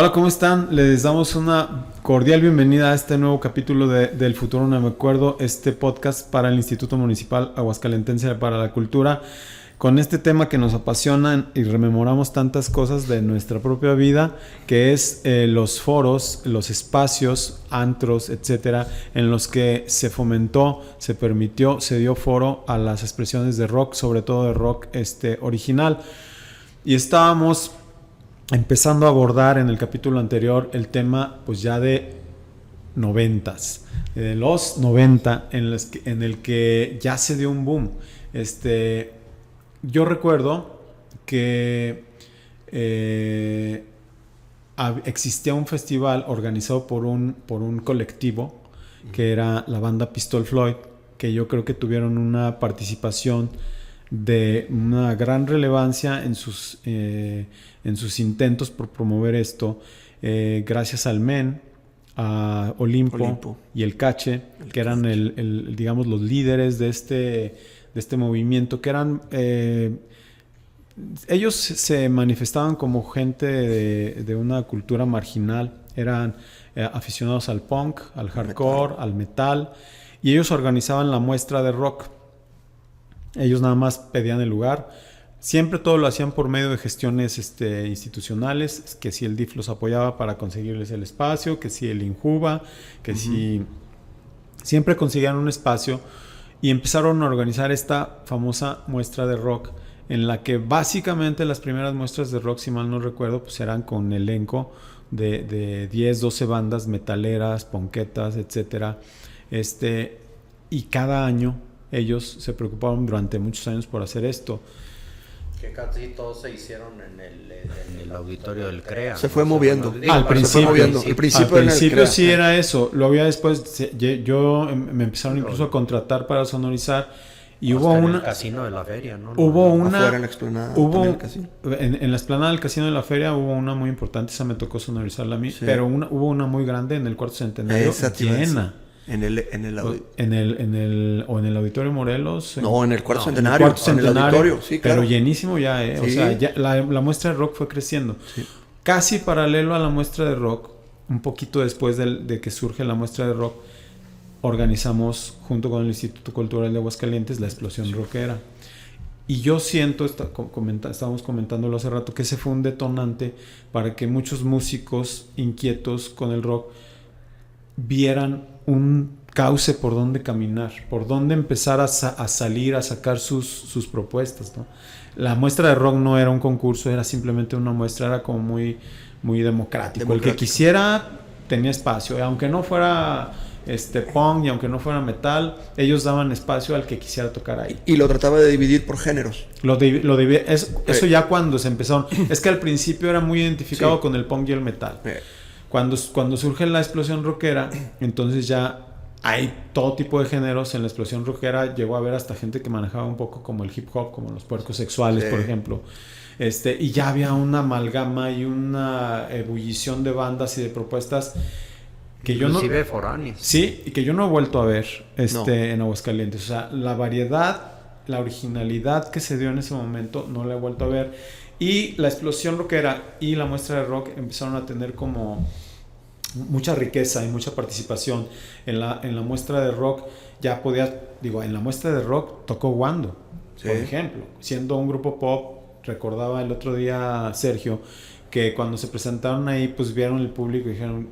Hola, ¿cómo están? Les damos una cordial bienvenida a este nuevo capítulo del Futuro No Me Acuerdo, este podcast para el Instituto Municipal Aguascalentense para la Cultura, con este tema que nos apasiona y rememoramos tantas cosas de nuestra propia vida, que es los foros, los espacios, antros, etcétera, en los que se fomentó, se permitió, se dio foro a las expresiones de rock, sobre todo de rock original. Y estábamos empezando a abordar en el capítulo anterior el tema pues ya de noventas, de los 90 en el que ya se dio un boom. Yo recuerdo que existía un festival organizado por un colectivo que era la banda Pistol Floyd, que yo creo que tuvieron una participación de una gran relevancia en sus intentos por promover esto, gracias al MEN, a Olimpo y el Cache, que eran digamos los líderes de este movimiento, que eran ellos se manifestaban como gente de una cultura marginal, eran aficionados al punk, al hardcore, al metal, y ellos organizaban la muestra de rock. Ellos nada más pedían el lugar. Siempre todo lo hacían por medio de gestiones institucionales, que si el DIF los apoyaba para conseguirles el espacio, que si el INJUVA, que si siempre conseguían un espacio, y empezaron a organizar esta famosa muestra de rock, en la que básicamente las primeras muestras de rock, si mal no recuerdo, pues eran con elenco de 10, 12 bandas metaleras, ponquetas, etcétera. Y cada año ellos se preocuparon durante muchos años por hacer esto. Que casi todos se hicieron en el auditorio del CREA. Se fue moviendo. Al principio sí era eso. Luego ya después me empezaron incluso a contratar para sonorizar. Y hubo en el casino de la feria, ¿no? Hubo una. Afuera en la explanada. En la explanada del casino de la feria hubo una muy importante. Esa me tocó sonorizarla a mí. Sí. Pero hubo una muy grande en el Cuarto Centenario. Llena. En el Auditorio Morelos. No, en el Cuarto Centenario. En el auditorio, sí, claro. Pero llenísimo ya, sí. O sea, ya la muestra de rock fue creciendo. Sí. Casi paralelo a la muestra de rock, un poquito después de que surge la muestra de rock, organizamos junto con el Instituto Cultural de Aguascalientes la explosión rockera. Y yo siento, estábamos comentándolo hace rato, que ese fue un detonante para que muchos músicos inquietos con el rock vieran un cauce por donde caminar, por donde empezar a salir, a sacar sus propuestas, ¿no? La muestra de rock no era un concurso, era simplemente una muestra, era como muy, muy democrático. El que quisiera tenía espacio, aunque no fuera punk y aunque no fuera metal, ellos daban espacio al que quisiera tocar ahí. Y lo trataba de dividir por géneros. Eso ya cuando se empezaron. Es que al principio era muy identificado con el punk y el metal. Cuando surge la explosión rockera, entonces ya hay todo tipo de géneros. En la explosión rockera llegó a haber hasta gente que manejaba un poco como el hip hop, como los puercos sexuales, por ejemplo. Y ya había una amalgama y una ebullición de bandas y de propuestas que inclusive foráneas. Sí, y que yo no he vuelto a ver en Aguascalientes. O sea, la variedad, la originalidad que se dio en ese momento no la he vuelto a ver. Y la explosión rockera y la muestra de rock empezaron a tener como mucha riqueza y mucha participación. En la muestra de rock ya en la muestra de rock tocó Wando, por ejemplo, siendo un grupo pop. Recordaba el otro día Sergio que cuando se presentaron ahí, pues vieron el público y dijeron,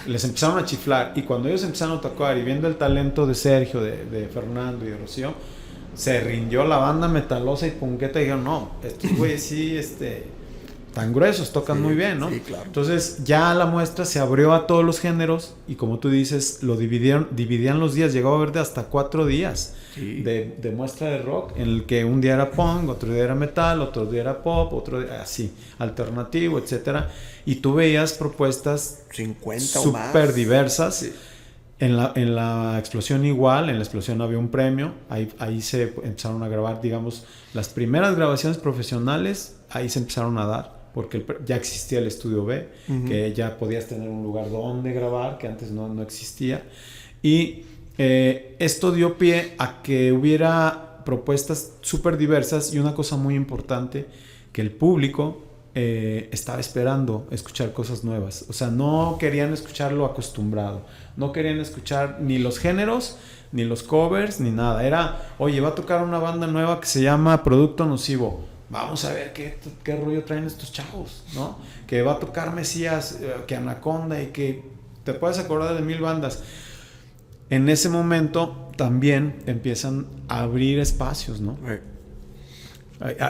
les empezaron a chiflar. Y cuando ellos empezaron a tocar y viendo el talento de Sergio, de Fernando y de Rocío, se rindió la banda metalosa y punqueta y dijeron, no, estos güeyes sí, tan gruesos, tocan muy bien, ¿no? Sí, claro. Entonces ya la muestra se abrió a todos los géneros y como tú dices, lo dividían los días, llegó a haber de hasta 4 días de muestra de rock, en el que un día era punk, otro día era metal, otro día era pop, otro día así, alternativo, etcétera. Y tú veías propuestas 50 súper diversas. Sí. En la explosión igual, en la explosión había un premio, ahí se empezaron a grabar, digamos, las primeras grabaciones profesionales, ahí se empezaron a dar, porque ya existía el estudio B, que ya podías tener un lugar donde grabar, que antes no existía, y esto dio pie a que hubiera propuestas súper diversas y una cosa muy importante, que el público estaba esperando escuchar cosas nuevas. O sea, no querían escuchar lo acostumbrado. No querían escuchar ni los géneros, ni los covers, ni nada. Era, oye, va a tocar una banda nueva que se llama Producto Nocivo. Vamos a ver qué rollo traen estos chavos, ¿no? Que va a tocar Mesías, que Anaconda y que te puedes acordar de 1000 bandas. En ese momento también empiezan a abrir espacios, ¿no?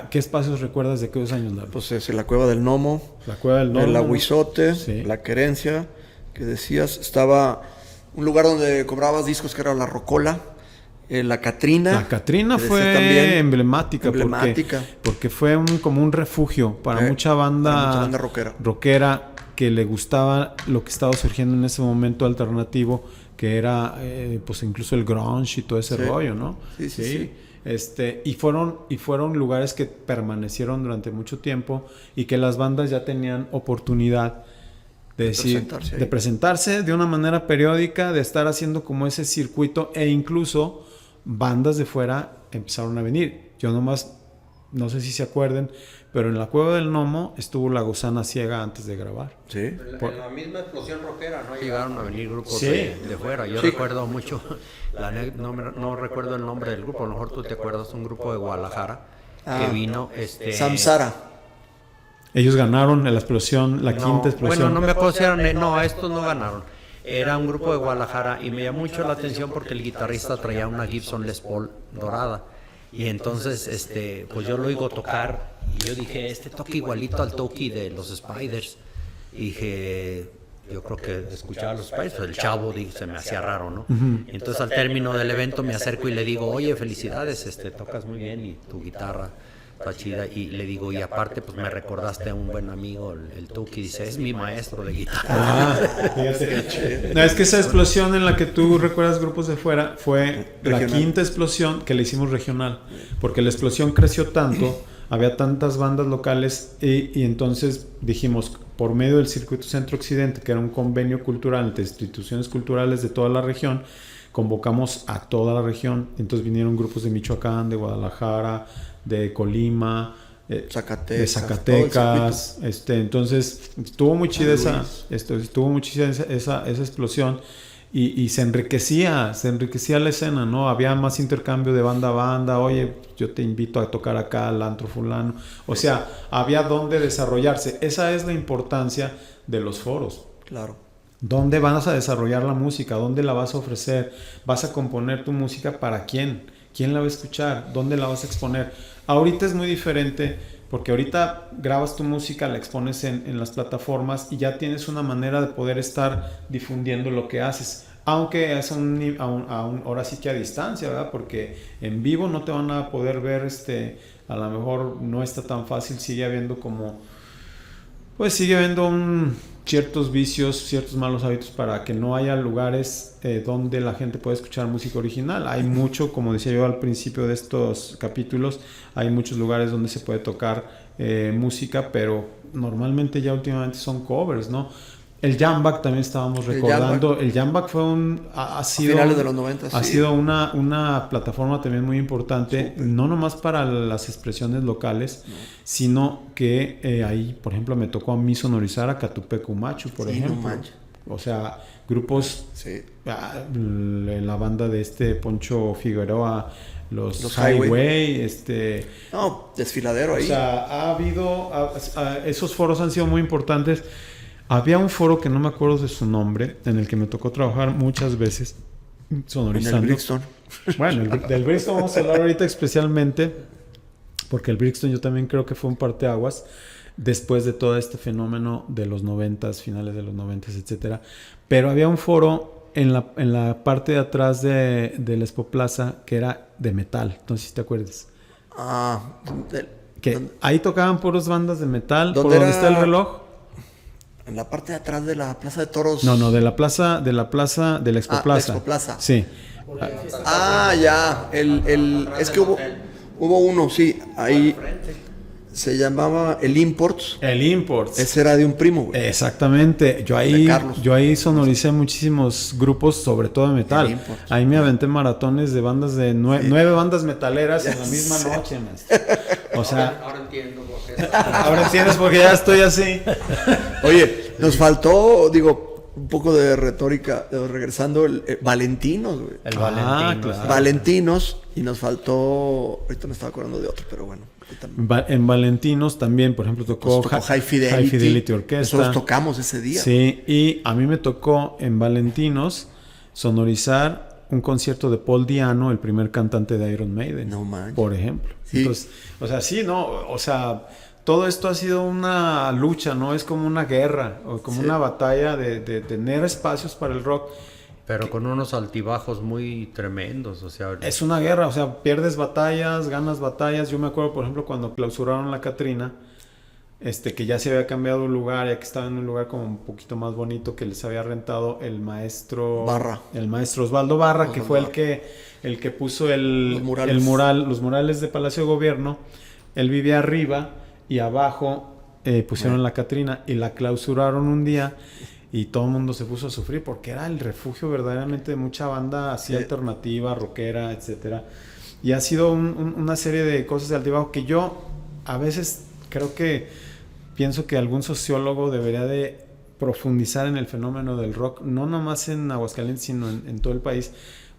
¿Qué espacios recuerdas de aquellos años, Lalo? Pues es la Cueva del Gnomo, La Cueva del Gnomo, el Aguizote, sí. La Querencia, que decías, estaba un lugar donde cobrabas discos que era la Rocola, la Catrina. La Catrina fue emblemática. Porque fue como un refugio para mucha banda rockera que le gustaba lo que estaba surgiendo en ese momento alternativo, que era pues incluso el grunge y todo ese rollo, ¿no? Sí. Y fueron lugares que permanecieron durante mucho tiempo y que las bandas ya tenían oportunidad de presentarse de una manera periódica, de estar haciendo como ese circuito, e incluso bandas de fuera empezaron a venir. Yo nomás, no sé si se acuerden, pero en la Cueva del Gnomo estuvo La Gusana Ciega antes de grabar. Sí. En la misma explosión rockera, ¿no? Llegaron a venir grupos sí. de fuera. Yo recuerdo mucho, no recuerdo el nombre del grupo, a lo mejor tú te acuerdas, un grupo de Guadalajara que vino. Samsara. Ellos ganaron la explosión, la quinta explosión. Bueno, no me acuerdo si eran, estos no ganaron. Era un grupo de Guadalajara y me llamó mucho la atención porque el guitarrista traía una Gibson Les Paul dorada. Y entonces, pues yo lo oigo tocar y yo dije, toca igualito al Toki de los Spiders. Y dije, yo creo que escuchaba a los Spiders, pero el chavo se me hacía raro, ¿no? Uh-huh. Entonces al término del evento me acerco y le digo, oye, felicidades, tocas muy bien y tu guitarra está chida. Y le digo, y aparte, pues me recordaste a un buen amigo, el Tuki, dice, es mi maestro de guitarra. Fíjate. No, es que esa explosión en la que tú recuerdas grupos de fuera fue regional. La quinta explosión que le hicimos regional, porque la explosión creció tanto, había tantas bandas locales y entonces dijimos, por medio del Circuito Centro Occidente, que era un convenio cultural entre instituciones culturales de toda la región, convocamos a toda la región. Entonces vinieron grupos de Michoacán, de Guadalajara, de Colima, de Zacatecas. Entonces estuvo muy chida esa explosión y se enriquecía la escena, ¿no? Había más intercambio de banda a banda. Oye, yo te invito a tocar acá al antro fulano. O sea, había donde desarrollarse. Esa es la importancia de los foros. Claro. ¿Dónde vas a desarrollar la música? ¿Dónde la vas a ofrecer? ¿Vas a componer tu música para quién? ¿Quién la va a escuchar? ¿Dónde la vas a exponer? Ahorita es muy diferente porque ahorita grabas tu música, la expones en las plataformas y ya tienes una manera de poder estar difundiendo lo que haces. Aunque es ahora sí que a distancia, ¿verdad? Porque en vivo no te van a poder ver, a lo mejor no está tan fácil, sigue habiendo ciertos vicios, ciertos malos hábitos para que no haya lugares donde la gente pueda escuchar música original. Hay mucho, como decía yo al principio de estos capítulos, hay muchos lugares donde se puede tocar música, pero normalmente ya últimamente son covers, ¿no? El Jam-Back también estábamos recordando. El Jam-Back fue a finales de los 90, ha sido una plataforma también muy importante, no nomás para las expresiones locales, sino que ahí, por ejemplo, me tocó a mí sonorizar a Catupecu Machu, por ejemplo. O sea, grupos, la banda de Poncho Figueroa, los Highway, Desfiladero ahí. O sea, ha habido, esos foros han sido muy importantes. Había un foro que no me acuerdo de su nombre, en el que me tocó trabajar muchas veces sonorizando. En el Brixton. Bueno, del Brixton vamos a hablar ahorita especialmente, porque el Brixton yo también creo que fue un parteaguas después de todo este fenómeno de los 90s, finales de los 90s, etcétera. Pero había un foro en la parte de atrás de la Expo Plaza que era de metal, no sé si te acuerdas. Ahí tocaban puras bandas de metal, por donde está el reloj. En la parte de atrás de la Plaza de Toros. No, de la Expo Plaza. La Expo Plaza. Sí. Ya. Es que hubo uno, sí. Ahí se llamaba el Imports. El Imports. Ese era de un primo, güey. Exactamente. Yo ahí sonoricé muchísimos grupos, sobre todo de metal. Ahí me aventé maratones de bandas de 9 bandas metaleras en la misma noche. O sea, ahora entiendo por qué Ahora entiendes porque ya estoy así. Oye, nos faltó, digo, un poco de retórica, regresando, Valentinos, güey. El Valentino. claro. Valentinos, y nos faltó, ahorita me estaba acordando de otro, pero bueno. En Valentinos también, por ejemplo, tocó, Tocó High Fidelity Orquesta. Nosotros tocamos ese día. Sí, y a mí me tocó en Valentinos sonorizar un concierto de Paul Di'Anno, el primer cantante de Iron Maiden. No manches. Por ejemplo. Sí. Entonces, o sea, sí, ¿no? O sea, todo esto ha sido una lucha, ¿no? Es como una guerra, o como una batalla de tener espacios para el rock. Pero con unos altibajos muy tremendos, o sea... Es una guerra, o sea, pierdes batallas, ganas batallas. Yo me acuerdo, por ejemplo, cuando clausuraron la Catrina, que ya se había cambiado un lugar, ya que estaba en un lugar como un poquito más bonito, que les había rentado el maestro Barra. El maestro Osvaldo Barra, que fue Barra. el que puso Los murales. los murales de Palacio de Gobierno. Él vivía arriba y abajo pusieron la Catrina y la clausuraron un día. Y todo el mundo se puso a sufrir porque era el refugio verdaderamente de mucha banda así alternativa, rockera, etcétera. Y ha sido una serie de cosas de altibajo que yo a veces pienso que algún sociólogo debería de profundizar en el fenómeno del rock, no nomás en Aguascalientes, sino en todo el país.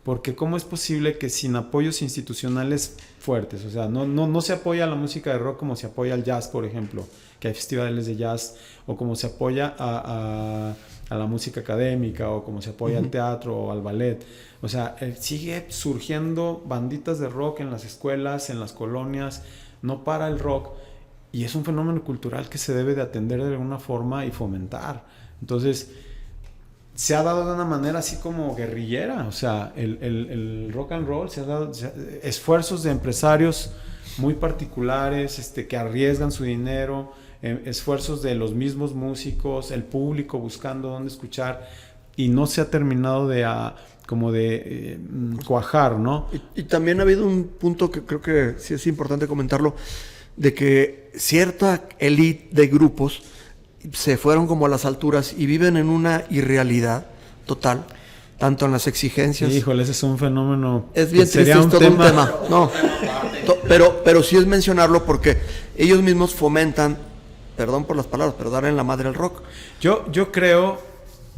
Porque ¿cómo es posible que sin apoyos institucionales fuertes, o sea, no se apoya a la música de rock como se apoya al jazz, por ejemplo, que hay festivales de jazz, o como se apoya a la música académica, o como se apoya al teatro o al ballet? O sea, sigue surgiendo banditas de rock en las escuelas, en las colonias, no para el rock, y es un fenómeno cultural que se debe de atender de alguna forma y fomentar. Entonces, se ha dado de una manera así como guerrillera, o sea, el rock and roll se ha dado esfuerzos de empresarios muy particulares, que arriesgan su dinero, esfuerzos de los mismos músicos, el público buscando dónde escuchar, y no se ha terminado de cuajar, ¿no? Y también ha habido un punto que creo que sí es importante comentarlo, de que cierta élite de grupos se fueron como a las alturas y viven en una irrealidad total, tanto en las exigencias. Sí, híjole, ese es un fenómeno. Es bien triste, es todo un tema. No, pero sí es mencionarlo porque ellos mismos fomentan, perdón por las palabras, pero darle en la madre al rock. Yo creo,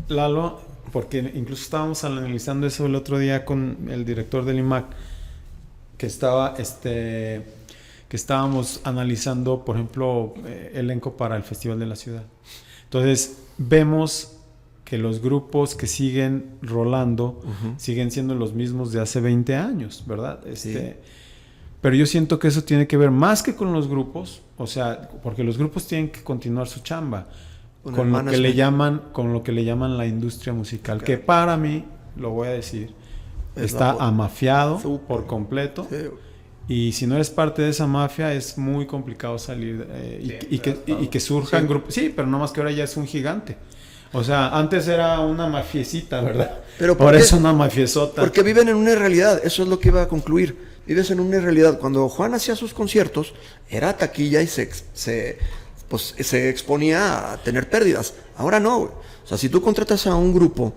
Lalo, porque incluso estábamos analizando eso el otro día con el director del IMAC, que estábamos analizando, por ejemplo, elenco para el Festival de la Ciudad. Entonces, vemos que los grupos que siguen rolando siguen siendo los mismos de hace 20 años, ¿verdad? Sí. Pero yo siento que eso tiene que ver más que con los grupos, o sea, porque los grupos tienen que continuar su chamba con lo que le llaman la industria musical, que para mí, lo voy a decir, está amafiado por completo. Sí. Y si no eres parte de esa mafia, es muy complicado salir y que surjan grupos. Sí, pero no más que ahora ya es un gigante. O sea, antes era una mafiecita, ¿verdad? Pero ahora es una mafiesota. Porque viven en una irrealidad, eso es lo que iba a concluir. Vives en una irrealidad. Cuando Juan hacía sus conciertos, era taquilla y se exponía a tener pérdidas. Ahora no, güey. O sea, si tú contratas a un grupo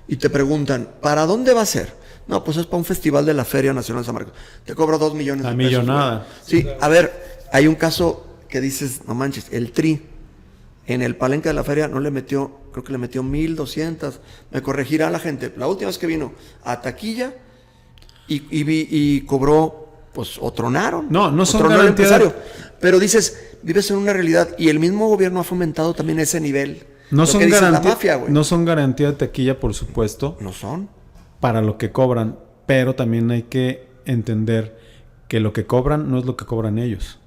y te preguntan, ¿para dónde va a ser? No, pues es para un festival de la Feria Nacional de San Marcos. Te cobro 2 millones de pesos. Millonada. Sí, a ver, hay un caso que dices, no manches, el Tri en el palenque de la feria no le metió, creo que le metió 1,200. Me corregirá la gente. La última vez que vino a taquilla y cobró, pues, o tronaron. No son tronó el garantías. empresario. Pero dices, vives en una realidad y el mismo gobierno ha fomentado también ese nivel. No son garantía, no son garantía de taquilla, por supuesto. No son. Para lo que cobran, pero también hay que entender que lo que cobran no es lo que cobran ellos.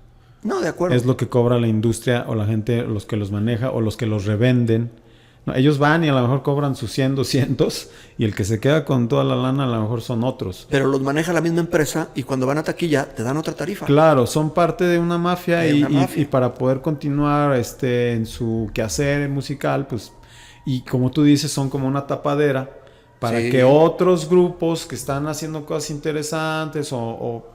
No, de acuerdo. Es lo que cobra la industria o la gente, los que los maneja o los que los revenden. No, ellos van y a lo mejor cobran sus 100, 200 y el que se queda con toda la lana a lo mejor son otros. Pero los maneja la misma empresa y cuando van a taquilla te dan otra tarifa. Claro, son parte de una mafia, y para poder continuar en su quehacer musical, pues, y como tú dices, son como una tapadera para que otros grupos que están haciendo cosas interesantes o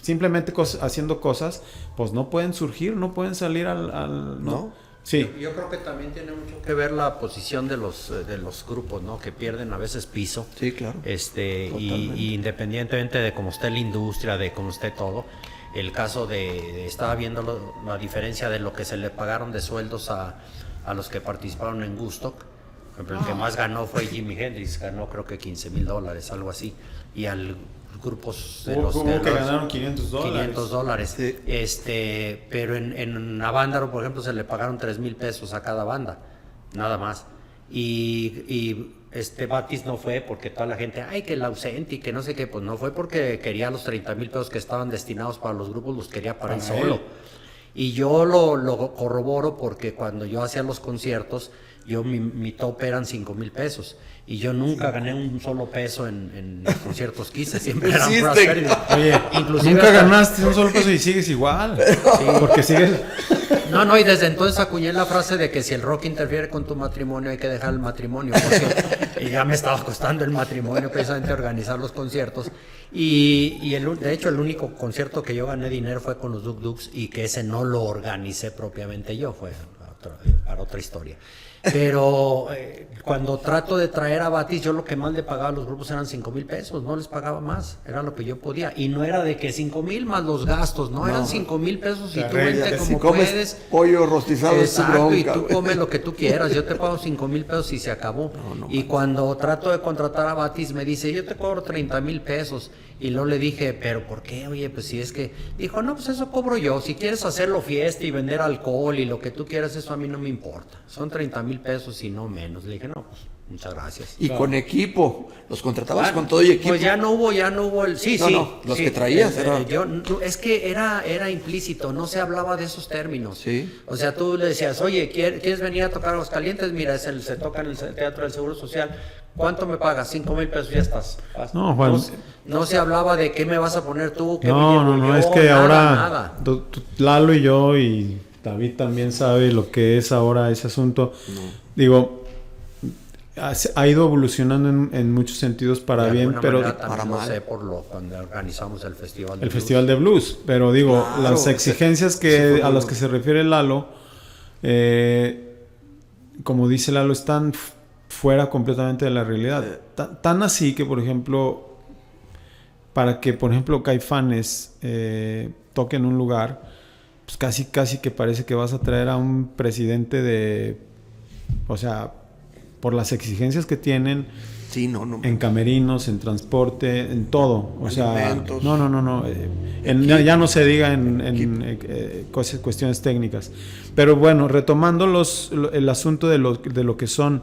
simplemente haciendo cosas, pues no pueden surgir, no pueden salir ¿no? Sí. Yo creo que también tiene mucho que ver la posición de los grupos, ¿no? Que pierden a veces piso. Sí, claro. Y independientemente de cómo esté la industria, de cómo esté todo, el caso estaba viendo la diferencia de lo que se le pagaron de sueldos a los que participaron en Woodstock. Por ejemplo, el que más ganó fue Jimi Hendrix, ganó creo que $15,000, algo así. Y al grupos de los que ganaron $500. $500. Sí. Pero en Avándaro, por ejemplo, se le pagaron $3,000 a cada banda, nada más. Y Batis no fue porque toda la gente, ay, que el ausente y que no sé qué, pues no fue porque quería los $30,000 que estaban destinados para los grupos, los quería para él solo. Y yo lo corroboro porque cuando yo hacía los conciertos, mi tope eran $5,000. Y yo nunca gané un solo peso en los conciertos que hice, siempre eran puras pérdidas. Oye, inclusive nunca ganaste un solo peso y sigues igual. Sí. Porque sigues... No, y desde entonces acuñé la frase de que si el rock interfiere con tu matrimonio hay que dejar el matrimonio, porque ya me estaba costando el matrimonio precisamente organizar los conciertos. De hecho el único concierto que yo gané dinero fue con los Duk Duks, y que ese no lo organicé propiamente yo, fue para otra historia. Pero cuando trato de traer a Batis, yo lo que más le pagaba a los grupos eran $5,000, no les pagaba más, era lo que yo podía. Y no era de que 5,000 más los gastos, no, eran $5,000 y tú vente como si comes puedes. Pollo rostizado. Exacto, es y tú comes lo que tú quieras, yo te pago $5,000 y se acabó. Y cuando trato de contratar a Batis me dice, yo te cobro $30,000. Y luego le dije, ¿pero por qué? Oye, pues si es que... Dijo, no, pues eso cobro yo. Si quieres hacerlo fiesta y vender alcohol y lo que tú quieras, eso a mí no me importa. Son $30,000 y no menos. Le dije, no, pues muchas gracias. Y con equipo, los contratabas con todo y equipo. Pues ya no hubo el... Sí, sí. No, los que traías. Es que era implícito, no se hablaba de esos términos. Sí. O sea, tú le decías, oye, ¿quieres venir a tocar a Aguascalientes? Mira, se toca en el Teatro del Seguro Social. ¿Cuánto me pagas? $5,000, ya estás. No, Juan. No se hablaba de qué me vas a poner tú, qué No, yo, es que nada. ahora Lalo y yo y David también sabe lo que es ahora ese asunto. Digo, ha ido evolucionando en muchos sentidos para bien, pero para mal. Sé cuando organizamos el festival. Festival de Blues, pero digo, claro, las exigencias a las que se refiere Lalo, como dice Lalo, están fuera completamente de la realidad. Tan así que, por ejemplo, para que, por ejemplo, Caifanes toque en un lugar, pues casi que parece que vas a traer a un presidente o sea, por las exigencias que tienen. Sí, no. En camerinos, en transporte, en todo. O alimentos, sea, no. Ya no se diga en cuestiones técnicas. Pero bueno, retomando el asunto de lo que son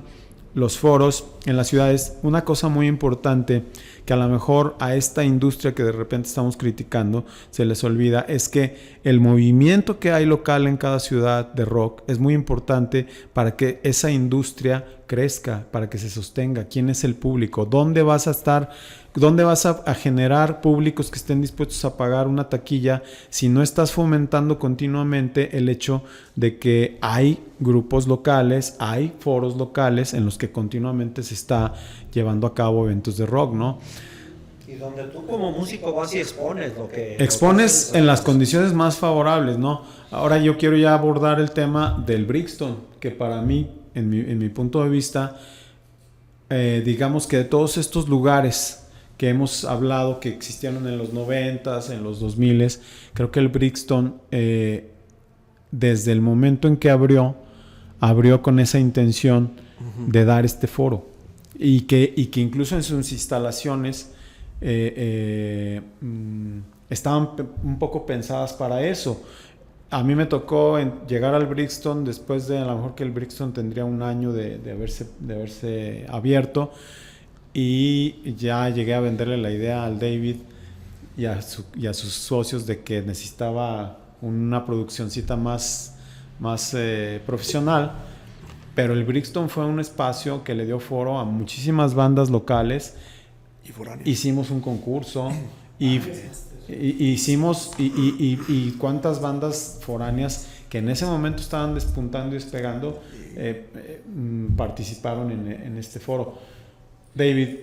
los foros en las ciudades, una cosa muy importante que a lo mejor a esta industria que de repente estamos criticando se les olvida, es que el movimiento que hay local en cada ciudad de rock es muy importante para que esa industria crezca, para que se sostenga. ¿Quién es el público? ¿Dónde vas a estar? ¿Dónde vas a generar públicos que estén dispuestos a pagar una taquilla si no estás fomentando continuamente el hecho de que hay grupos locales, hay foros locales en los que continuamente se está llevando a cabo eventos de rock, ¿no? Y donde tú como músico vas y expones lo que... Expones en las condiciones más favorables, ¿no? Ahora yo quiero ya abordar el tema del Brixton, que para mí, en mi punto de vista, digamos que de todos estos lugares que hemos hablado que existieron en los 90s, en los 2000s, creo que el Brixton, desde el momento en que abrió con esa intención de dar este foro, y que incluso en sus instalaciones estaban un poco pensadas para eso. A mí me tocó llegar al Brixton después de, a lo mejor que el Brixton tendría un año de haberse abierto, y ya llegué a venderle la idea al David y a sus socios de que necesitaba una produccioncita más profesional. Pero el Brixton fue un espacio que le dio foro a muchísimas bandas locales. Y foráneas. Hicimos un concurso y cuántas bandas foráneas que en ese momento estaban despuntando y despegando participaron en este foro. David,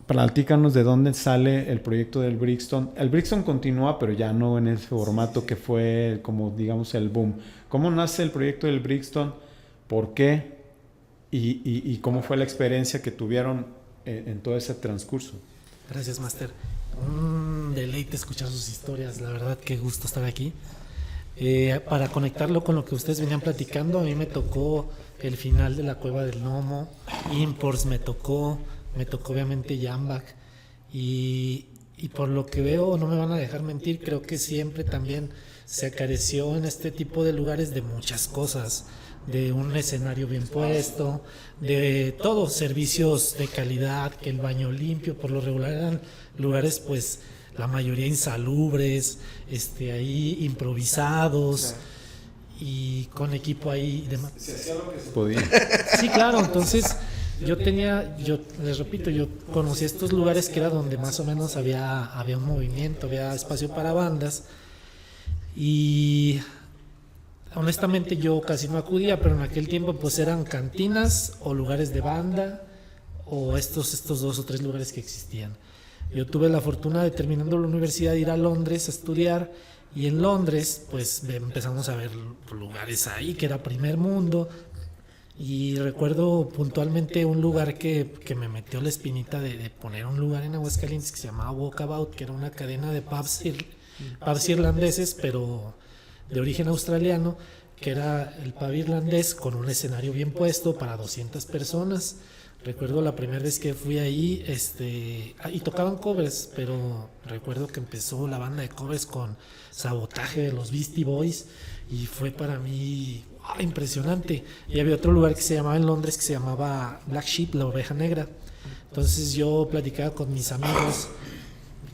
platícanos de dónde sale el proyecto del Brixton. El Brixton continúa, pero ya no en ese formato que fue, como digamos, el boom. ¿Cómo nace el proyecto del Brixton? ¿Por qué? ¿Y cómo fue la experiencia que tuvieron en todo ese transcurso? Gracias, Master. deleite escuchar sus historias. La verdad, qué gusto estar aquí. Para conectarlo con lo que ustedes venían platicando, a mí me tocó el final de la Cueva del Gnomo, Imports me tocó obviamente Jambak, y por lo que veo, no me van a dejar mentir, creo que siempre también se acareció en este tipo de lugares de muchas cosas, de un escenario bien puesto, de todos servicios de calidad, que el baño limpio, por lo regular eran lugares pues la mayoría insalubres, ahí improvisados y con equipo ahí y demás. Se hacía lo que se podía. Sí, claro, entonces yo les repito, yo conocí estos lugares que era donde más o menos había un movimiento, había espacio para bandas, y honestamente yo casi no acudía, pero en aquel tiempo pues eran cantinas o lugares de banda o estos 2 o 3 lugares que existían. Yo tuve la fortuna de, terminando la universidad, de ir a Londres a estudiar, y en Londres pues empezamos a ver lugares ahí que era primer mundo, y recuerdo puntualmente un lugar que me metió la espinita de poner un lugar en Aguascalientes que se llamaba Walkabout, que era una cadena de pubs irlandeses, pero de origen australiano, que era el pub irlandés con un escenario bien puesto para 200 personas. Recuerdo la primera vez que fui ahí, y tocaban covers, pero recuerdo que empezó la banda de covers con Sabotaje de los Beastie Boys, y fue para mí impresionante. Y había otro lugar que se llamaba en Londres, que se llamaba Black Sheep, la oveja negra. Entonces yo platicaba con mis amigos,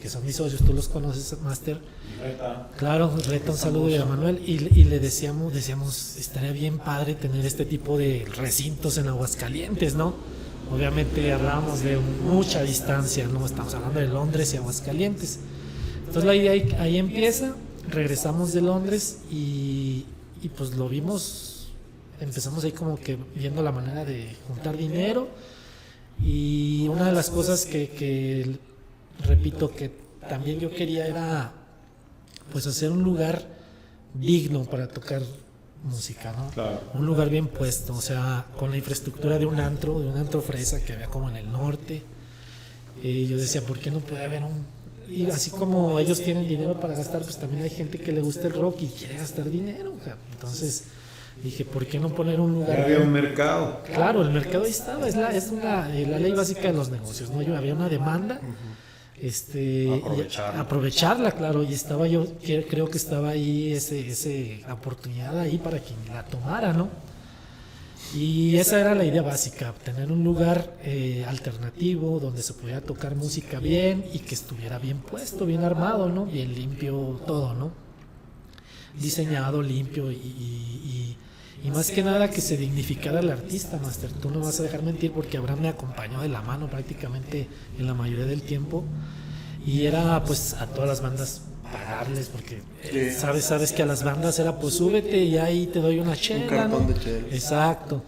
que son mis socios, tú los conoces, Master. Claro, Reta, un saludo, y a Manuel, y le decíamos, estaría bien padre tener este tipo de recintos en Aguascalientes, ¿no? Obviamente hablábamos de mucha distancia, ¿no? Estamos hablando de Londres y Aguascalientes. Entonces la idea ahí empieza, regresamos de Londres y pues lo vimos, empezamos ahí como que viendo la manera de juntar dinero, y una de las cosas que repito que también yo quería era pues hacer un lugar digno para tocar música, ¿no? Claro. Un lugar bien puesto, o sea, con la infraestructura de un antro fresa que había como en el norte. Y yo decía, ¿por qué no puede haber y así como ellos tienen dinero para gastar, pues también hay gente que le gusta el rock y quiere gastar dinero, o sea, entonces dije, ¿por qué no poner un lugar? Había un mercado. Claro, el mercado ahí estaba, es la ley básica de los negocios, ¿no? Había una demanda. Aprovecharla, claro, y estaba yo, creo que estaba ahí ese oportunidad ahí para quien la tomara, ¿no? Y esa era la idea básica, tener un lugar alternativo donde se pudiera tocar música bien y que estuviera bien puesto, bien armado, ¿no? Bien limpio todo, ¿no? Diseñado, limpio y más que nada que se dignificara al artista, Master. Tú no vas a dejar mentir, porque Abraham me acompañó de la mano prácticamente en la mayoría del tiempo, y era pues a todas las bandas pagarles, porque sabes que a las bandas era pues súbete y ahí te doy una chela, un cartón, ¿no? de chela. Exacto.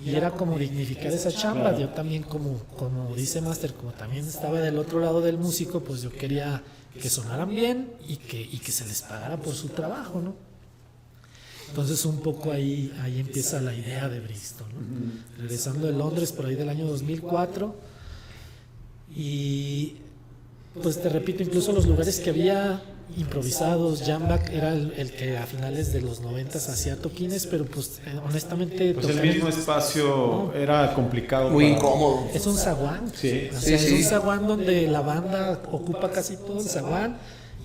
Y era como dignificar esa chamba. Claro. Yo también, como dice Master, como también estaba del otro lado del músico, pues yo quería que sonaran bien y que se les pagara por su trabajo, ¿no? Entonces un poco ahí empieza la idea de Brixton, ¿no? Regresando de Londres por ahí del año 2004, y pues te repito, incluso los lugares que había improvisados, Jambak era el que a finales de los 90 hacía toquines, pero pues honestamente pues el mismo espacio era complicado, muy incómodo. Es un zaguán, sí. O sea, es un zaguán donde la banda ocupa casi todo el zaguán,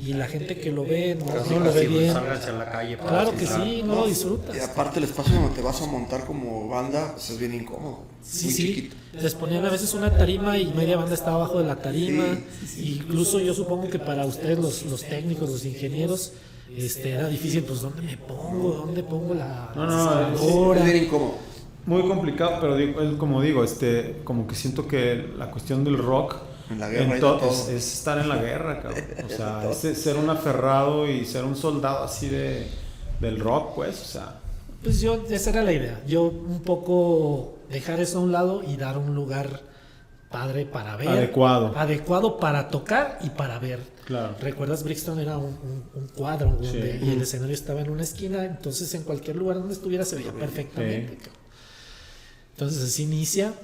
y la gente que lo ve no lo ve bien. Sálganse a la calle para claro que sí, no lo disfrutas. Y aparte el espacio donde te vas a montar como banda, pues es bien incómodo. Sí, muy sí. chiquito. Les ponían a veces una tarima y media banda estaba abajo de la tarima. Sí. Incluso yo supongo que para ustedes los técnicos, los ingenieros, era difícil, pues ¿dónde me pongo? ¿Dónde pongo la es bien incómodo. Muy complicado, pero como digo, como que siento que la cuestión del rock en la guerra es estar en la guerra, cabrón. O sea, es ser un aferrado y ser un soldado así del rock, pues, o sea. Pues esa era la idea. Yo un poco dejar eso a un lado y dar un lugar padre para ver. Adecuado para tocar y para ver. Claro. ¿Recuerdas? Brixton era un cuadro donde, y el escenario estaba en una esquina, entonces en cualquier lugar donde estuviera se veía perfectamente. Sí. Entonces así inicia.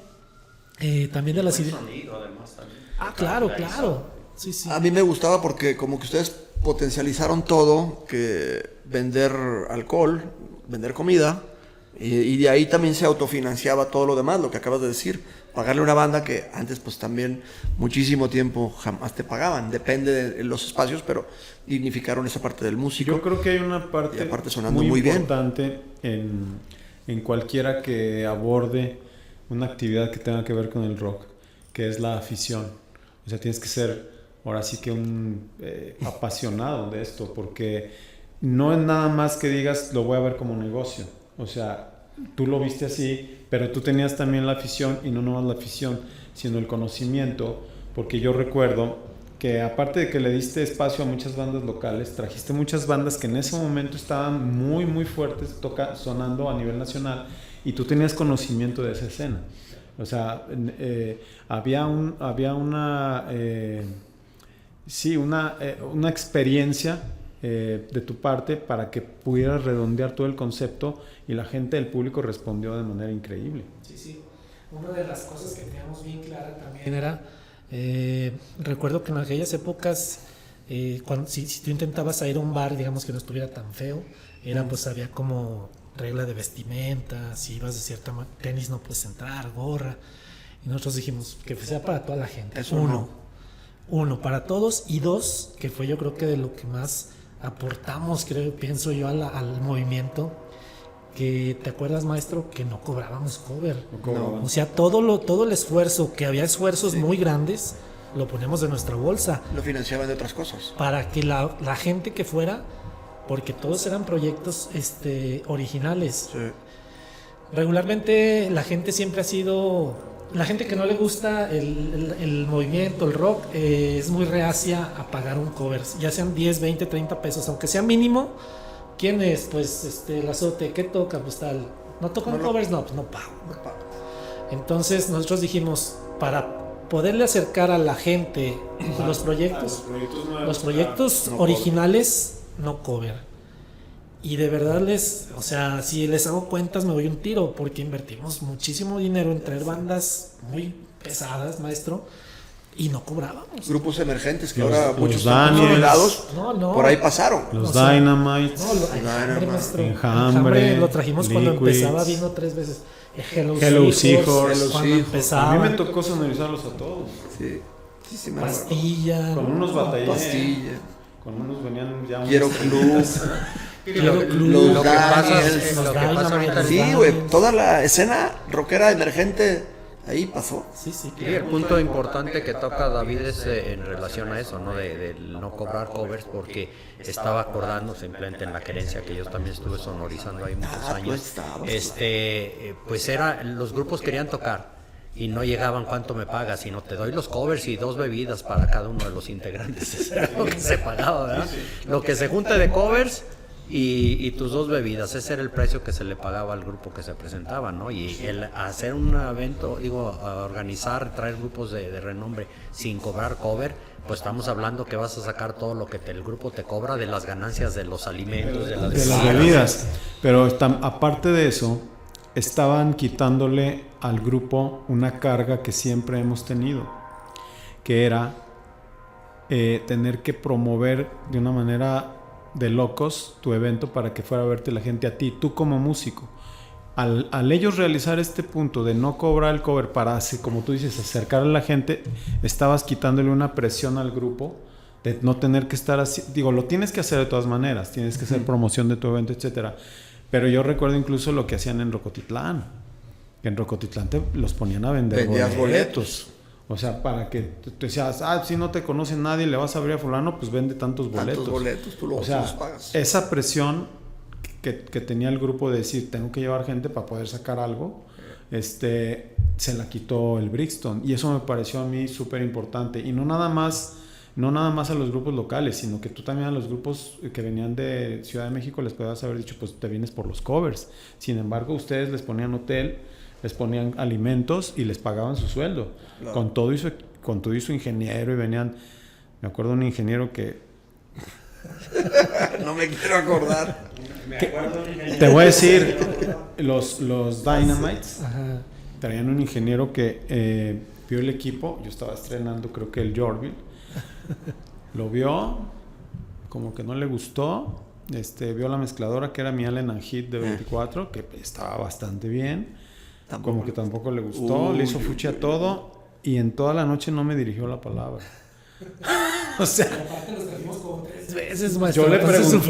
También de las ideas. Sonido, además, también. Claro. Sí, sí. A mí me gustaba porque como que ustedes potencializaron todo, que vender alcohol, vender comida, y de ahí también se autofinanciaba todo lo demás, lo que acabas de decir. Pagarle a una banda que antes pues también muchísimo tiempo jamás te pagaban, depende de los espacios, pero dignificaron esa parte del músico. Yo creo que hay una parte, y aparte sonando muy bien. importante en cualquiera que aborde una actividad que tenga que ver con el rock, que es la afición. O sea, tienes que ser ahora sí que un apasionado de esto, porque no es nada más que digas lo voy a ver como negocio. O sea, tú lo viste así, pero tú tenías también la afición, y no nomás la afición, sino el conocimiento, porque yo recuerdo que aparte de que le diste espacio a muchas bandas locales, trajiste muchas bandas que en ese momento estaban muy muy fuertes sonando a nivel nacional, y tú tenías conocimiento de esa escena. O sea, había una experiencia de tu parte para que pudieras redondear todo el concepto, y la gente, el público respondió de manera increíble. Sí, sí. Una de las cosas que teníamos bien clara también era, recuerdo que en aquellas épocas, si tú intentabas ir a un bar, digamos que no estuviera tan feo, pues había como regla de vestimenta, si ibas de cierta tenis no puedes entrar, gorra, y nosotros dijimos que sea para toda la gente. Eso Uno, para todos, y dos, que fue yo creo que de lo que más aportamos, pienso yo, al movimiento, que te acuerdas, maestro, que no cobrábamos cover. No. O sea, todo el esfuerzo, que había esfuerzos muy grandes, lo ponemos de nuestra bolsa. Lo financiaban de otras cosas. Para que la gente que fuera, porque todos eran proyectos originales. Sí. Regularmente la gente siempre ha sido, la gente que no le gusta el movimiento, el rock, es muy reacia a pagar un cover, ya sean 10, 20, 30 pesos, aunque sea mínimo. ¿Quién es? Pues el azote, ¿qué toca? Pues tal. ¿No tocan covers? No, pues no pago. Entonces nosotros dijimos, para poderle acercar a la gente los proyectos originales, no cover. Y de verdad o sea, si les hago cuentas me doy un tiro, porque invertimos muchísimo dinero en traer bandas muy pesadas, maestro, y no cobrábamos. Grupos emergentes que Los ahora muchos Daniels, están olvidados, No. por ahí pasaron. Los O sea, Dynamites. Enjambre, maestro. Enjambre, Lo trajimos cuando Liquids. empezaba, vino 3 veces. Hello Seahorse, Seahorse. cuando A empezaba. A mí me tocó sonorizarlos a todos. Sí, me acuerdo. Pastilla. Con unos batalleros. Pastilla. Con unos venían ya. Quiero Club. Quiero Club. Los Lo que pasa Daniels. lo que pasa ahorita Los Sí, Daniels. güey, toda la escena rockera emergente ahí pasó. Sí, Sí, el punto importante que toca David es en relación a eso, ¿no? De no cobrar covers, porque estaba acordando simplemente en la querencia que yo también estuve sonorizando ahí muchos tú años. estabas. Pues los grupos querían tocar y no llegaban, ¿cuánto me pagas? Sino te doy los covers y 2 bebidas para cada uno de los integrantes. Eso era lo que se pagaba, ¿verdad? Lo que se junte de covers y tus 2 bebidas, ese era el precio que se le pagaba al grupo que se presentaba, ¿no? Y el hacer un evento, organizar, traer grupos de renombre sin cobrar cover, pues estamos hablando que vas a sacar todo lo que el grupo te cobra de las ganancias de los alimentos, de las Bebidas. Pero aparte de eso, estaban quitándole al grupo una carga que siempre hemos tenido, que era tener que promover de una manera de locos tu evento para que fuera a verte la gente a ti, tú como músico. Al ellos realizar este punto de no cobrar el cover para, como tú dices, acercar a la gente, estabas quitándole una presión al grupo de no tener que estar así. Digo, lo tienes que hacer de todas maneras, tienes que hacer promoción de tu evento, etcétera. Pero yo recuerdo incluso lo que hacían en Rocotitlán. Que en Rocotitlán te los ponían a vender boletos. O sea, para que tú decías, si no te conoce nadie, le vas a abrir a fulano, pues vende tantos boletos. Tú los pagas. Esa presión que tenía el grupo de decir, tengo que llevar gente para poder sacar algo, se la quitó el Brixton. Y eso me pareció a mí súper importante. Y no nada más a los grupos locales, sino que tú también a los grupos que venían de Ciudad de México les podías haber dicho, pues te vienes por los covers. Sin embargo, ustedes les ponían hotel, les ponían alimentos y les pagaban su sueldo. Claro. Con todo y su ingeniero, y venían, me acuerdo de un ingeniero que... No me quiero acordar. Te voy a decir, los Dynamites traían un ingeniero que vio el equipo, yo estaba estrenando creo que el Yorville, Lo vio, como que no le gustó, vio la mezcladora que era mi Allen & Heath de 24, que estaba bastante bien, como que tampoco le gustó, le hizo fuchi a todo y en toda la noche no me dirigió la palabra. O sea, veces, maestro,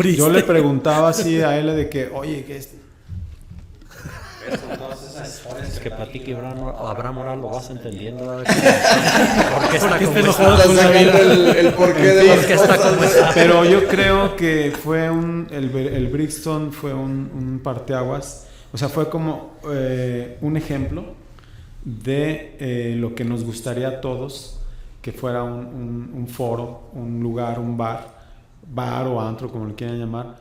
yo le preguntaba así a él de que, oye, ¿qué es? Es que platique Abraham Moral lo vas entendiendo. ¿Por qué está como está? El porqué de las cosas. Pero yo creo que fue el Brixton fue un parteaguas. O sea, fue como un ejemplo de lo que nos gustaría a todos, que fuera un foro, un lugar, un bar o antro, como le quieran llamar,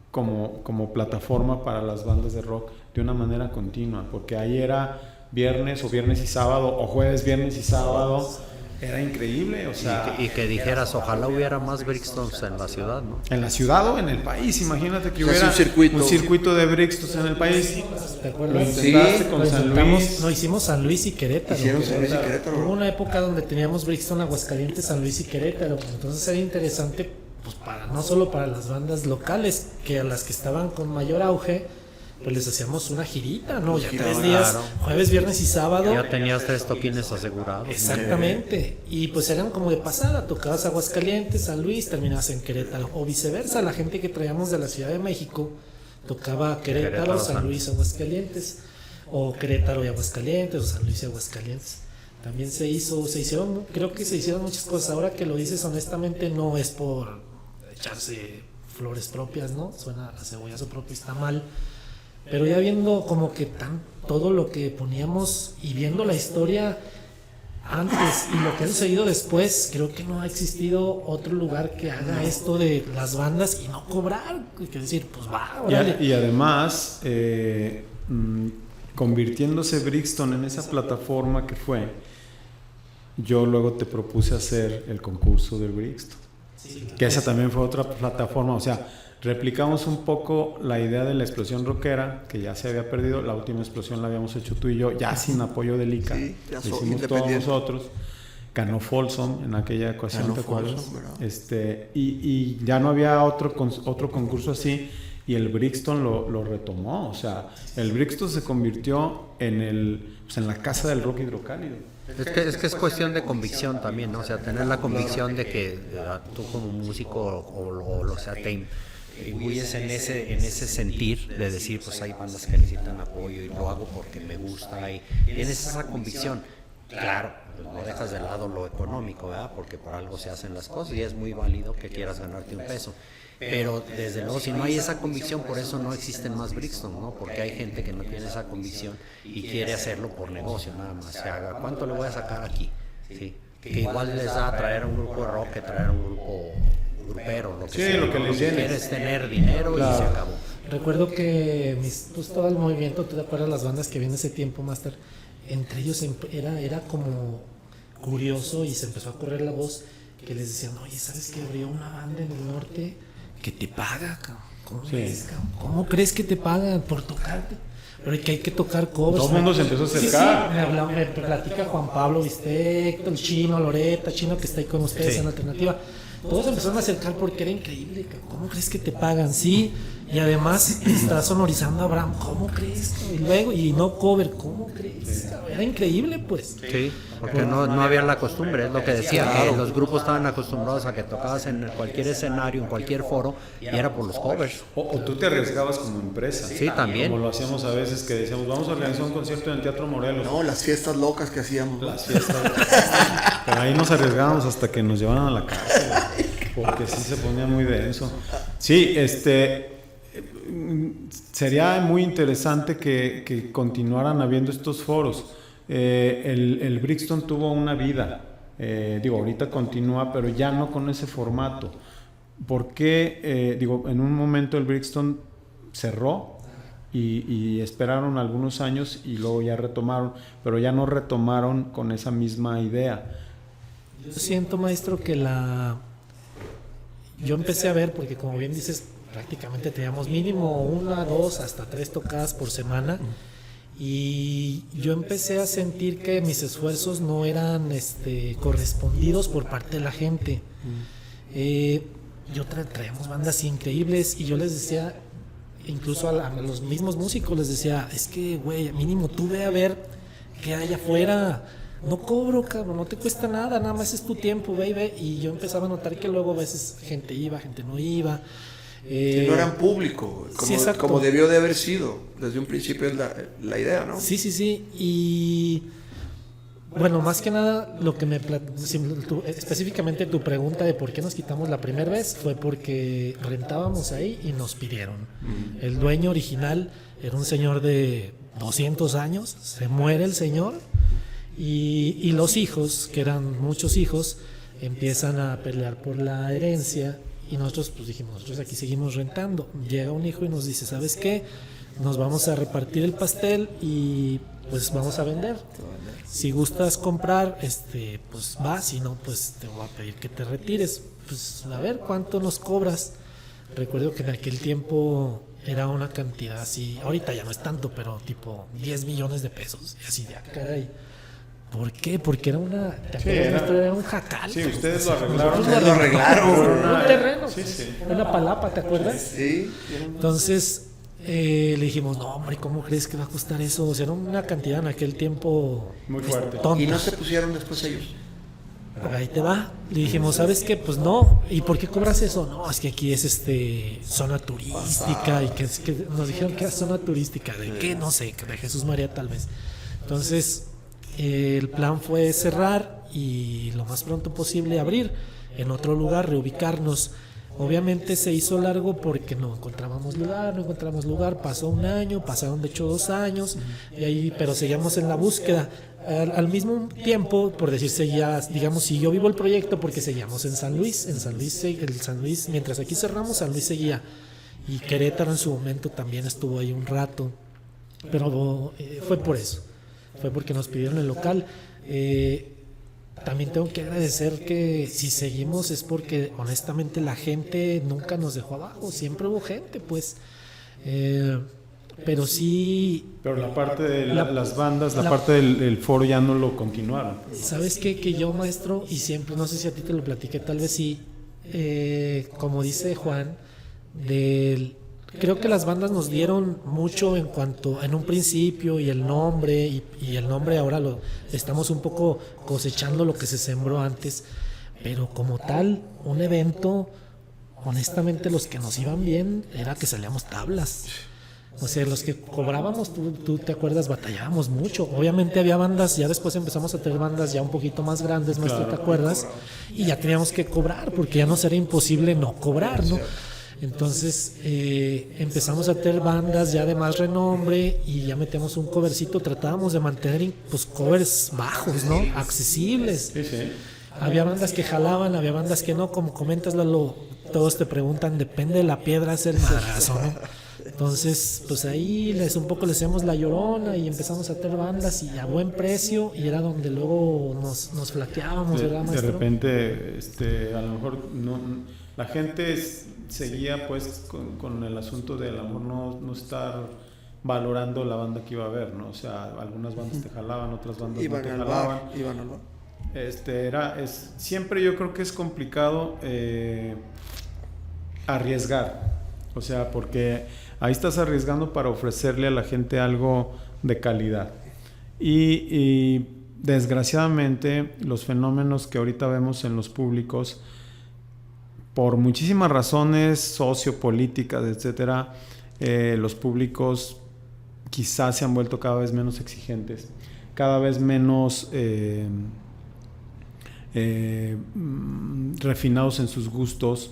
como plataforma para las bandas de rock de una manera continua, porque ahí era viernes y sábado, o jueves, viernes y sábado, era increíble, o sea... Y que dijeras, ojalá hubiera más Brixtons en la ciudad, ¿no? En la ciudad o en el país, imagínate que O sea, hubiera un circuito de Brixtons en el país. ¿Te Lo acuerdas? intentaste con San Luis. No, hicimos San Luis y Querétaro. Hicieron San Luis y Querétaro. Hubo una época donde teníamos Brixton, Aguascalientes, San Luis y Querétaro. Entonces era interesante, pues no solo para las bandas locales, que a las que estaban con mayor auge, pues les hacíamos una girita, ¿no? Ya 3 días, claro. Jueves, viernes y sábado. Ya tenías 3 toquines asegurados. Exactamente. Y pues eran como de pasada, tocabas Aguascalientes, San Luis, terminabas en Querétaro. O viceversa, la gente que traíamos de la Ciudad de México tocaba Querétaro, San Luis, Aguascalientes. O Querétaro y Aguascalientes, o San Luis y Aguascalientes. También se hicieron, creo que se hicieron muchas cosas. Ahora que lo dices honestamente, no es por echarse flores propias, ¿no? Suena a cebollazo propio, está mal. Pero ya viendo como que todo lo que poníamos y viendo la historia antes y lo que ha sucedido después, creo que no ha existido otro lugar que haga esto de las bandas y no cobrar. Es decir, pues va, órale. Y además, convirtiéndose Brixton en esa plataforma que fue, yo luego te propuse hacer el concurso del Brixton. Sí, que esa también fue otra plataforma, o sea, replicamos un poco la idea de la explosión rockera, que ya se había perdido. La última explosión la habíamos hecho tú y yo, ya sin apoyo del ICA. Sí, lo hicimos todos nosotros. Ganó Folsom en aquella ocasión, ¿te acuerdas? Y ya no había otro concurso así, y el Brixton lo retomó. O sea, el Brixton se convirtió en la casa del rock hidrocálido. Es que es cuestión de convicción también, ¿no? O sea, tener la convicción de que tú como músico o sea, te imbuyes en ese sentir de decir, pues hay bandas que necesitan apoyo y lo hago porque me gusta y tienes esa convicción. Claro, pues no dejas de lado lo económico, ¿verdad? Porque por algo se hacen las cosas y es muy válido que quieras ganarte un peso. Pero desde luego, si no hay esa convicción, por eso no existen más Brixton, ¿no? Porque hay gente que no tiene esa convicción y quiere hacerlo por negocio, nada más. Se haga, ¿cuánto le voy a sacar aquí? Sí. Que igual les da traer a un grupo de rock que traer a un grupo grupero, lo que sea. Lo que les llene. Quieres tener dinero, claro. Y se acabó. Recuerdo que pues todo el movimiento, ¿tú te acuerdas las bandas que vienen ese tiempo, Master? Entre ellos era como curioso y se empezó a correr la voz que les decían, oye, ¿sabes que abrió una banda en el norte que te paga, cabrón? ¿Cómo crees que te pagan por tocarte? Pero que hay que tocar covers. Todo el mundo se empezó a acercar. Me platica Juan Pablo Vistec, el Chino, Loreta, Chino que está ahí con ustedes en Alternativa. Todos empezaron a acercar porque era increíble. ¿Cómo crees que te pagan? Sí, y además está sonorizando a Abraham. ¿Cómo crees? Y luego, y no cover, ¿cómo crees? Era increíble, pues. Sí, porque no había la costumbre, es lo que decía, que los grupos estaban acostumbrados a que tocabas en cualquier escenario, en cualquier foro, y era por los covers. O tú te arriesgabas como empresa. Sí, también. Como lo hacíamos a veces, que decíamos, vamos a organizar un concierto en el Teatro Morelos. No, las fiestas locas que hacíamos. Las fiestas. Pero ahí nos arriesgábamos hasta que nos llevaran a la cárcel, porque sí se ponía muy denso. Sí, sería muy interesante que continuaran habiendo estos foros. El Brixton tuvo una vida, ahorita continúa, pero ya no con ese formato. Porque, en un momento el Brixton cerró y esperaron algunos años y luego ya retomaron, pero ya no retomaron con esa misma idea. Yo siento, maestro, que yo empecé a ver, porque como bien dices, prácticamente teníamos mínimo 1, 2, hasta 3 tocadas por semana, y y yo empecé a sentir que mis esfuerzos no eran correspondidos por parte de la gente. Traíamos bandas increíbles y yo les decía, incluso a los mismos músicos les decía, es que güey, mínimo tú ve a ver qué hay afuera, no cobro, cabrón, no te cuesta nada más es tu tiempo, ve. Y yo empezaba a notar que luego a veces gente iba, gente no iba. Que no eran público, como debió de haber sido desde un principio, es la idea, ¿no? Sí, y bueno, más que nada lo que específicamente tu pregunta de por qué nos quitamos la primera vez fue porque rentábamos ahí y nos pidieron. El dueño original era un señor de 200 años, se muere el señor y los hijos, que eran muchos hijos, empiezan a pelear por la herencia. Y nosotros pues dijimos, nosotros aquí seguimos rentando. Llega un hijo y nos dice, ¿sabes qué? Nos vamos a repartir el pastel y pues vamos a vender. Si gustas comprar, pues va, si no, pues te voy a pedir que te retires. Pues a ver, ¿cuánto nos cobras? Recuerdo que en aquel tiempo era una cantidad así, ahorita ya no es tanto, pero tipo 10 millones de pesos. Y así de caray. ¿Por qué? Porque era era un jacal. Sí, ustedes lo arreglaron. Ustedes lo arreglaron. Un terreno, Sí. una palapa, ¿te acuerdas? Sí. Entonces le dijimos, no hombre, ¿cómo crees que va a costar eso? O sea, era una cantidad en aquel tiempo muy fuerte. tonta. ¿Y no se pusieron después ellos? Ahí te va. Le dijimos, ¿sabes qué? Pues no. ¿Y por qué cobras eso? No, es que aquí es zona turística. Y que nos dijeron que era zona turística. ¿De qué? No sé, de Jesús María tal vez. Entonces el plan fue cerrar y lo más pronto posible abrir en otro lugar, reubicarnos. Obviamente se hizo largo porque no encontrábamos lugar, pasó un año, pasaron de hecho 2 años, pero seguíamos en la búsqueda. Al mismo tiempo, por decir, siguió vivo el proyecto porque seguíamos en San Luis, mientras aquí cerramos, San Luis seguía. Y Querétaro en su momento también estuvo ahí un rato, pero fue por eso. Fue porque nos pidieron el local. También tengo que agradecer que si seguimos es porque honestamente la gente nunca nos dejó abajo, siempre hubo gente, pues. Pero sí. Pero la parte de las bandas, la parte del foro ya no lo continuaron. ¿Sabes qué? Que yo, maestro, y siempre, no sé si a ti te lo platiqué, tal vez sí, como dice Juan, creo que las bandas nos dieron mucho en un principio y el nombre y el nombre ahora lo estamos un poco cosechando lo que se sembró antes, pero como tal un evento, honestamente los que nos iban bien era que salíamos tablas. O sea, los que cobrábamos, tú te acuerdas, batallábamos mucho. Obviamente había bandas, ya después empezamos a tener bandas ya un poquito más grandes, maestro, ¿te acuerdas? Y ya teníamos que cobrar porque ya nos era imposible no cobrar, ¿no? Entonces empezamos a tener bandas ya de más renombre y ya metemos un covercito, tratábamos de mantener pues covers bajos, ¿no? Accesibles. Sí. Había bandas que jalaban, había bandas que no, como comentas, Lalo, todos te preguntan, depende de la piedra es el madrazo, ¿no? Entonces, pues ahí un poco le hacíamos la llorona y empezamos a tener bandas y a buen precio y era donde luego nos flaqueábamos, ¿verdad, maestro? De repente, a lo mejor la gente seguía pues con el asunto de a lo mejor no estar valorando la banda que iba a ver, ¿no? O sea, algunas bandas te jalaban, otras bandas no te jalaban. Iban al bar. Siempre yo creo que es complicado arriesgar, o sea, porque ahí estás arriesgando para ofrecerle a la gente algo de calidad y desgraciadamente los fenómenos que ahorita vemos en los públicos, por muchísimas razones sociopolíticas, etcétera, los públicos quizás se han vuelto cada vez menos exigentes, cada vez menos refinados en sus gustos.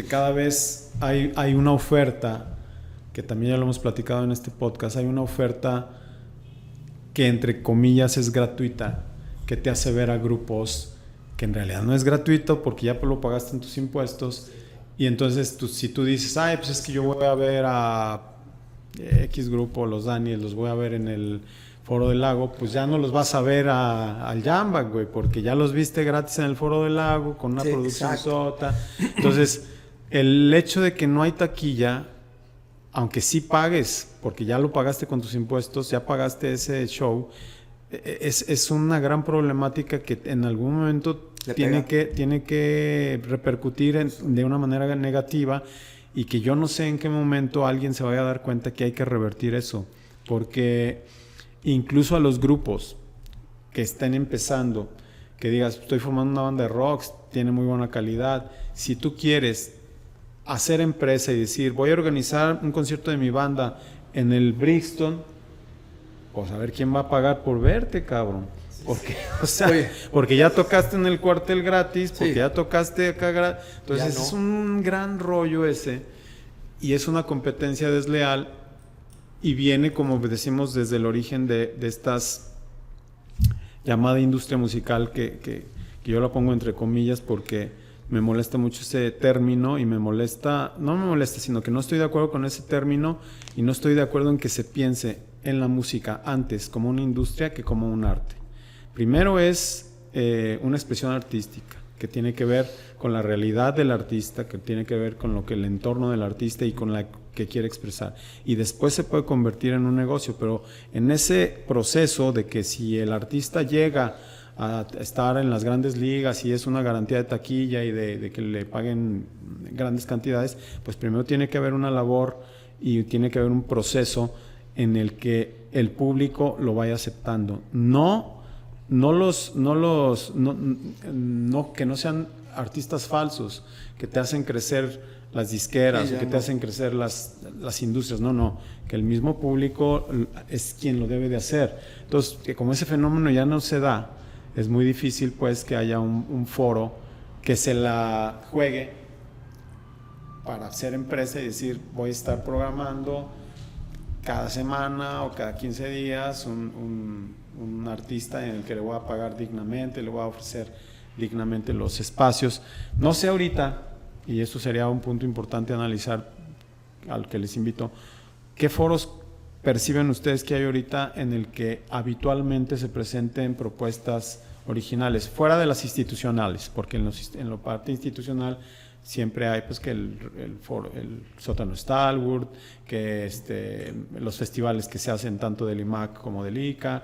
Cada vez hay una oferta, que también ya lo hemos platicado en este podcast, hay una oferta que entre comillas es gratuita, que te hace ver a grupos que en realidad no es gratuito porque ya lo pagaste en tus impuestos. Y entonces si tú dices, pues es que yo voy a ver a X grupo, los Daniels, los voy a ver en el Foro del Lago, pues ya no los vas a ver al Jamba, güey, porque ya los viste gratis en el Foro del Lago con una producción sota. Entonces, el hecho de que no hay taquilla, aunque sí pagues porque ya lo pagaste con tus impuestos, ya pagaste ese show, es una gran problemática que en algún momento tiene que repercutir de una manera negativa, y que yo no sé en qué momento alguien se vaya a dar cuenta que hay que revertir eso, porque incluso a los grupos que estén empezando, que digas, estoy formando una banda de rock, tiene muy buena calidad, si tú quieres hacer empresa y decir, voy a organizar un concierto de mi banda en el Brixton, pues a ver quién va a pagar por verte, cabrón. Porque, o sea, porque ya tocaste en el cuartel gratis, porque ya tocaste acá gratis. Entonces es un gran rollo ese, y es una competencia desleal, y viene, como decimos, desde el origen de estas llamada industria musical, que yo la pongo entre comillas porque me molesta mucho ese término, y no me molesta, sino que no estoy de acuerdo con ese término, y no estoy de acuerdo en que se piense en la música antes como una industria que como un arte. Primero es una expresión artística que tiene que ver con la realidad del artista, que tiene que ver con lo que el entorno del artista y con la que quiere expresar. Y después se puede convertir en un negocio, pero en ese proceso de que si el artista llega a estar en las grandes ligas y es una garantía de taquilla y de que le paguen grandes cantidades, pues primero tiene que haber una labor y tiene que haber un proceso en el que el público lo vaya aceptando. Que no sean artistas falsos que te hacen crecer las disqueras, o que te hacen crecer las industrias. No, que el mismo público es quien lo debe de hacer. Entonces, que como ese fenómeno ya no se da, es muy difícil pues que haya un foro que se la juegue para hacer empresa y decir, voy a estar programando cada semana o cada 15 días un artista en el que le voy a pagar dignamente, le voy a ofrecer dignamente los espacios. No sé ahorita, y eso sería un punto importante a analizar, al que les invito, ¿qué foros perciben ustedes que hay ahorita en el que habitualmente se presenten propuestas originales, fuera de las institucionales? Porque en la parte institucional siempre hay pues que el sótano Stalwart, que los festivales que se hacen tanto del IMAC como del ICA.